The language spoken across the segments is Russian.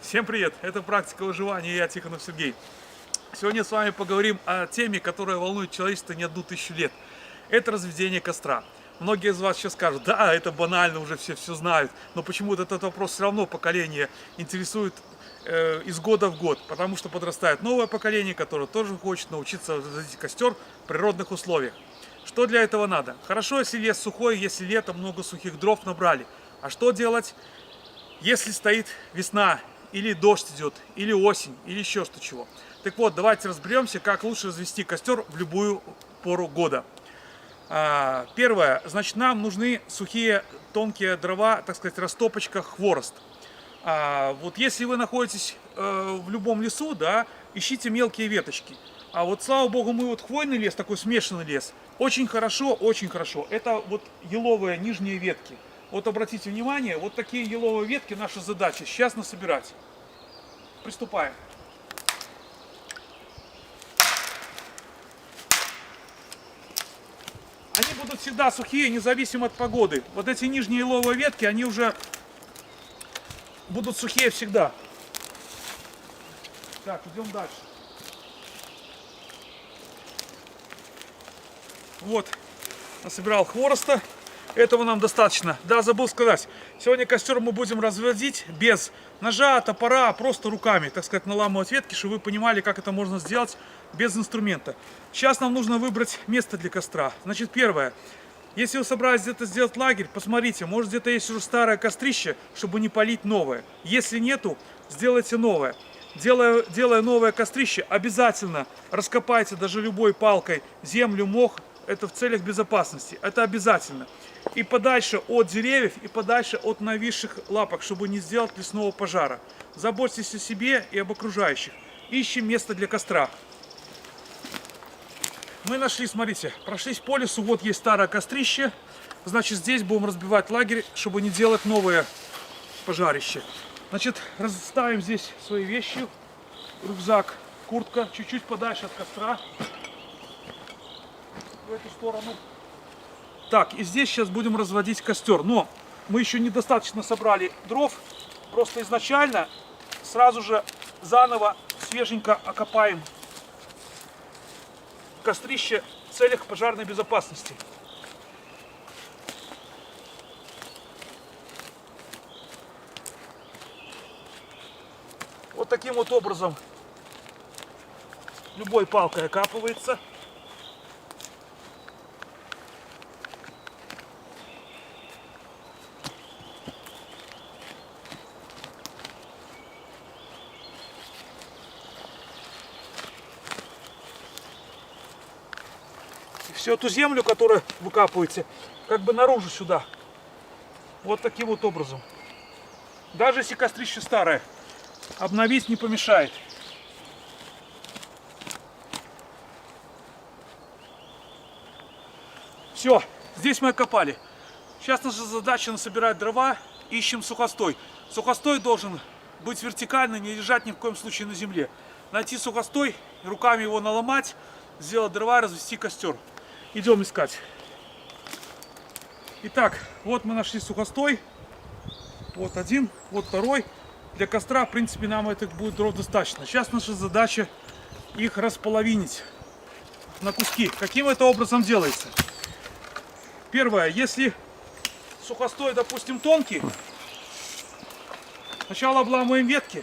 Всем привет! Это практика выживания, и я Тихонов Сергей. Сегодня с вами поговорим о теме, которая волнует человечество не одну тысячу лет. Это разведение костра. Многие из вас сейчас скажут, да, это банально, уже все знают, но почему-то этот вопрос все равно поколение интересует из года в год, потому что подрастает новое поколение, которое тоже хочет научиться разводить костер в природных условиях. Что для этого надо? Хорошо, если лес сухой, если летом много сухих дров набрали. А что делать, если стоит весна, или дождь идет, или осень, или еще что чего? Так вот, давайте разберемся, как лучше развести костер в любую пору года. Первое, значит, нам нужны сухие тонкие дрова, так сказать, растопочка, хворост. Вот если вы находитесь в любом лесу, да, ищите мелкие веточки. А вот, слава богу, мы вот хвойный лес, такой смешанный лес, очень хорошо, очень хорошо. Это вот еловые нижние ветки. Вот обратите внимание, вот такие еловые ветки, наша задача сейчас насобирать. Приступаем. Они будут всегда сухие, независимо от погоды. Вот эти нижние еловые ветки, они уже будут сухие всегда. Так, идем дальше. Вот, насобирал хвороста. Этого нам достаточно. Да, забыл сказать. Сегодня костер мы будем разводить без ножа, топора, просто руками, так сказать, наламывать ветки, чтобы вы понимали, как это можно сделать без инструмента. Сейчас нам нужно выбрать место для костра. Значит, первое. Если вы собрались где-то сделать лагерь, посмотрите, может где-то есть уже старое кострище, чтобы не палить новое. Если нету, сделайте новое. Делая новое кострище, обязательно раскопайте даже любой палкой землю, мох. Это в целях безопасности. Это обязательно. И подальше от деревьев, и подальше от нависших лапок, чтобы не сделать лесного пожара. Заботьтесь о себе и об окружающих. Ищем место для костра. Мы нашли, смотрите, прошлись по лесу, вот есть старое кострище. Значит, здесь будем разбивать лагерь, чтобы не делать новое пожарище. Значит, расставим здесь свои вещи. Рюкзак, куртка, чуть-чуть подальше от костра. В эту сторону. Так, и здесь сейчас будем разводить костер. Но мы еще недостаточно собрали дров. Просто изначально сразу же заново свеженько окопаем кострище в целях пожарной безопасности. Вот таким вот образом любой палкой окапывается. Всю эту землю, которую выкапываете, как бы наружу сюда. Вот таким вот образом. Даже если кострище старое, обновить не помешает. Все, здесь мы окопали. Сейчас наша задача насобирать дрова, ищем сухостой. Сухостой должен быть вертикально, не лежать ни в коем случае на земле. Найти сухостой, руками его наломать, сделать дрова и развести костер. Идем искать. Итак, вот мы нашли сухостой. Вот один, вот второй. Для костра, в принципе, нам этих будет дров достаточно. Сейчас наша задача их располовинить на куски. Каким это образом делается? Первое, если сухостой, допустим, тонкий, сначала обламываем ветки,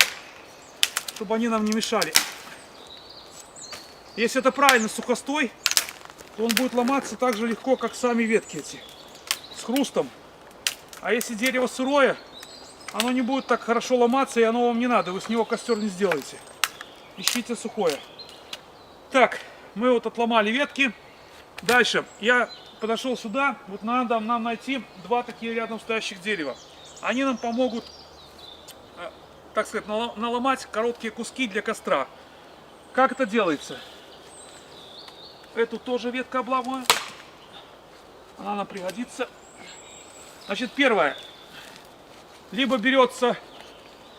чтобы они нам не мешали. Если это правильно сухостой, то он будет ломаться так же легко, как сами ветки эти, с хрустом. А если дерево сырое, оно не будет так хорошо ломаться, и оно вам не надо, вы с него костер не сделаете. Ищите сухое. Так, мы вот отломали ветки. Дальше я подошел сюда, вот надо нам найти два такие рядом стоящих дерева. Они нам помогут, так сказать, наломать короткие куски для костра. Как это делается? Эту тоже ветку обламываю. Она нам пригодится. Значит, первое. Либо берется,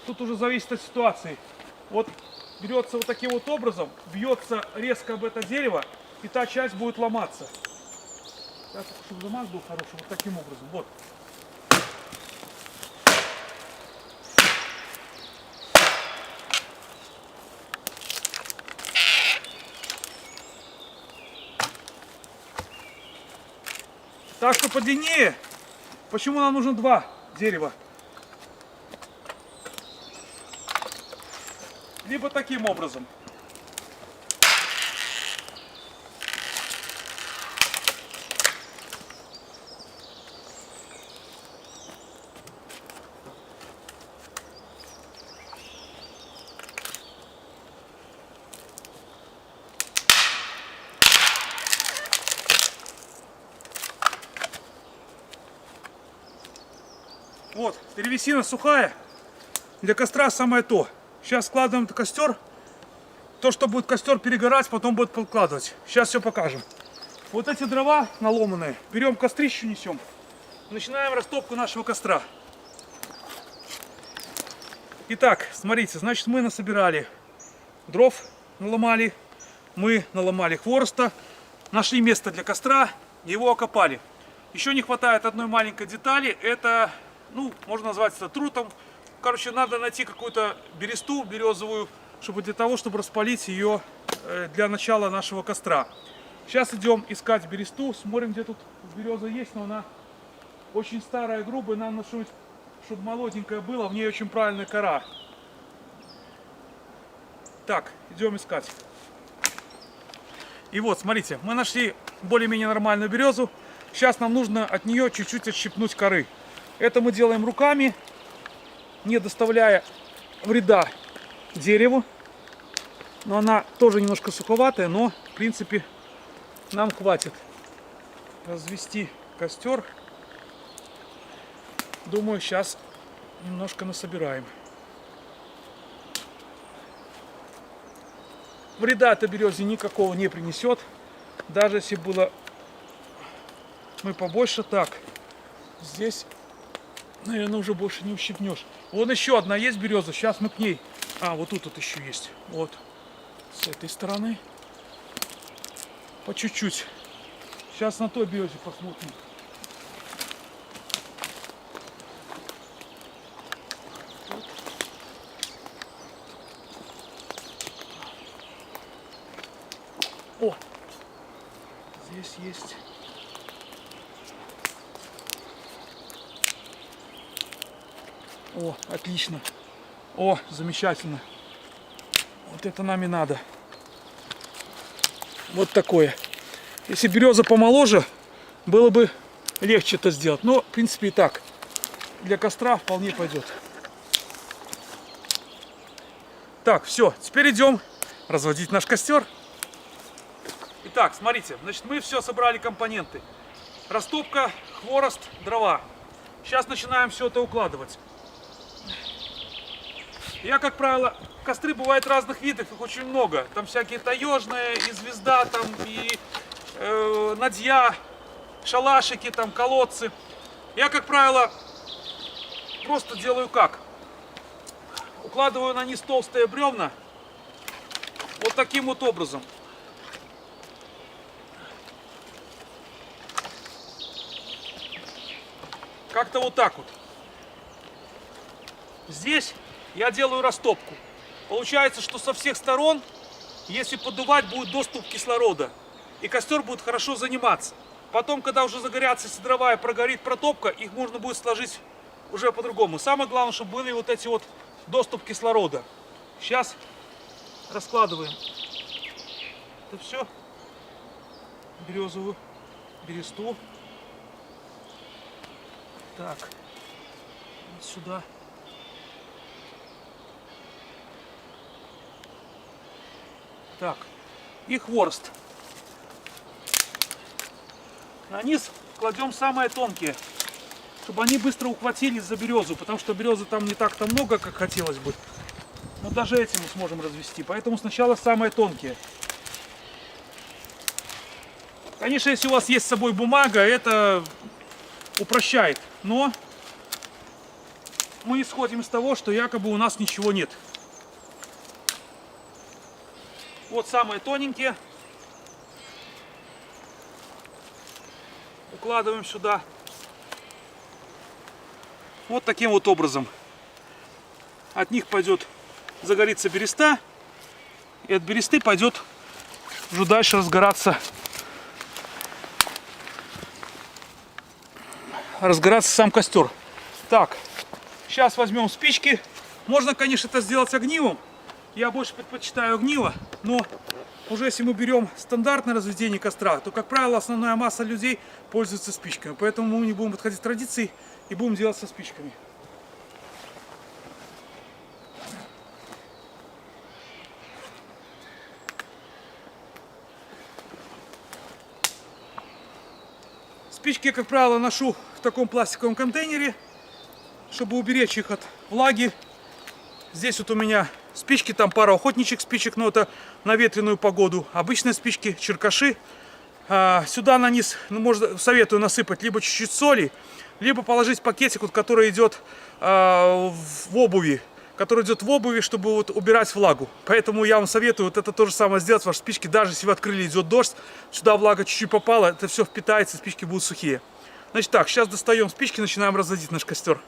тут уже зависит от ситуации. Вот берется вот таким вот образом, бьется резко об это дерево, и та часть будет ломаться. Сейчас, чтобы замах был хороший, вот таким образом. Вот. Так что подлиннее. Почему нам нужно 2 дерева? Либо таким образом. Вот, древесина сухая. Для костра самое то. Сейчас складываем костер. То, что будет костер перегорать, потом будет подкладывать. Сейчас все покажем. Вот эти дрова наломанные. Берем кострищу, несем. Начинаем растопку нашего костра. Итак, смотрите, значит, мы насобирали дров, наломали. Мы наломали хвороста. Нашли место для костра, его окопали. Еще не хватает одной маленькой детали. Это, ну, можно назвать это трутом. Короче, надо найти какую-то бересту березовую, чтобы для того, чтобы распалить ее для начала нашего костра. Сейчас идем искать бересту, смотрим, где тут береза есть, но она очень старая, грубая, нам нужно, чтобы молоденькая была, в ней очень правильная кора. Так, идем искать. И вот, смотрите, мы нашли более-менее нормальную березу. Сейчас нам нужно от нее чуть-чуть отщипнуть коры. Это мы делаем руками, не доставляя вреда дереву. Но она тоже немножко суховатая, но в принципе нам хватит развести костер. Думаю, сейчас немножко насобираем. Вреда этой березе никакого не принесет. Даже если было мы побольше. Так, здесь, наверное, уже больше не ущипнешь. Вон еще одна есть береза. Сейчас мы к ней. А, вот тут еще есть. Вот. С этой стороны. По чуть-чуть. Сейчас на той березе посмотрим. О! Здесь есть. О, отлично. О, замечательно. Вот это нам и надо. Вот такое. Если береза помоложе, было бы легче это сделать. Но, в принципе, и так. Для костра вполне пойдет. Так, все. Теперь идем разводить наш костер. Итак, смотрите. Значит, мы все собрали компоненты. Растопка, хворост, дрова. Сейчас начинаем все это укладывать. Я, как правило, костры бывают разных видов, их очень много. Там всякие таежные, и звезда, там, и надья, шалашики, там, колодцы. Я, как правило, просто делаю как? Укладываю на низ толстые бревна вот таким вот образом. Как-то вот так вот. Здесь я делаю растопку. Получается, что со всех сторон, если поддувать, будет доступ кислорода. И костер будет хорошо заниматься. Потом, когда уже загорятся все дрова и прогорит протопка, их можно будет сложить уже по-другому. Самое главное, чтобы были вот эти вот доступ кислорода. Сейчас раскладываем это все. Березовую бересту. Так, вот сюда. Так, и хворост. На низ кладем самые тонкие, чтобы они быстро ухватились за березу, потому что березы там не так-то много, как хотелось бы. Но даже этим мы сможем развести, поэтому сначала самые тонкие. Конечно, если у вас есть с собой бумага, это упрощает, но мы исходим из того, что якобы у нас ничего нет. Вот самые тоненькие. Укладываем сюда. Вот таким вот образом. От них пойдет, загорится береста. И от бересты пойдет уже дальше разгораться разгораться сам костер. Так, сейчас возьмем спички. Можно, конечно, это сделать огнивом. Я больше предпочитаю огниво, но уже если мы берем стандартное разведение костра, то, как правило, основная масса людей пользуется спичками. Поэтому мы не будем подходить к традиции и будем делать со спичками. Спички я, как правило, ношу в таком пластиковом контейнере, чтобы уберечь их от влаги. Здесь вот у меня спички, там пара охотничьих спичек, но это на ветреную погоду. Обычные спички, черкаши. Сюда на низ, советую насыпать либо чуть-чуть соли, либо положить пакетик, вот, который идет в обуви. Который идет в обуви, чтобы вот убирать влагу. Поэтому я вам советую вот это то же самое сделать. Ваши спички, даже если вы открыли, идет дождь, сюда влага чуть-чуть попала, это все впитается, спички будут сухие. Значит так, сейчас достаем спички, начинаем разводить наш костер.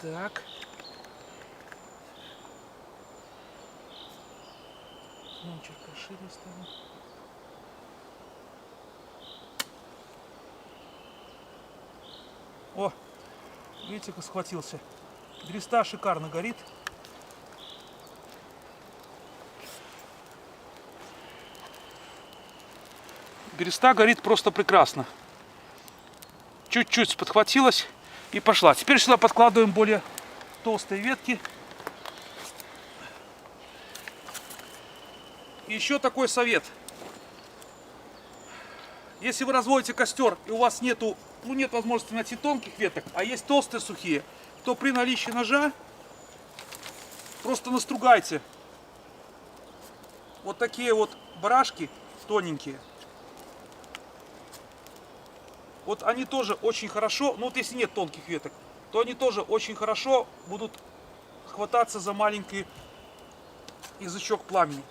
Так. Черкаши достанем. О, видите, как схватился. Береста шикарно горит. Береста горит просто прекрасно. Чуть-чуть подхватилась и пошла. Теперь сюда подкладываем более толстые ветки. И еще такой совет. Если вы разводите костер и у вас нет возможности найти тонких веток, а есть толстые сухие, то при наличии ножа просто настругайте вот такие вот барашки тоненькие. Вот они тоже очень хорошо, ну вот если нет тонких веток, то они тоже очень хорошо будут хвататься за маленький язычок пламени.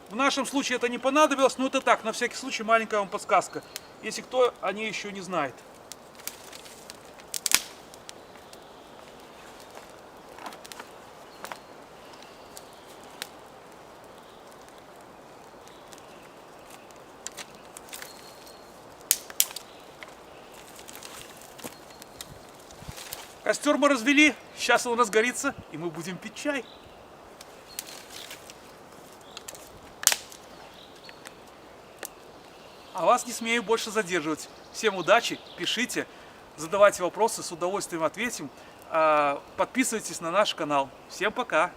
В нашем случае это не понадобилось, но это так, на всякий случай, маленькая вам подсказка, если кто о ней еще не знает. Костер мы развели, сейчас он разгорится, и мы будем пить чай. А вас не смею больше задерживать. Всем удачи, пишите, задавайте вопросы, с удовольствием ответим. Подписывайтесь на наш канал. Всем пока!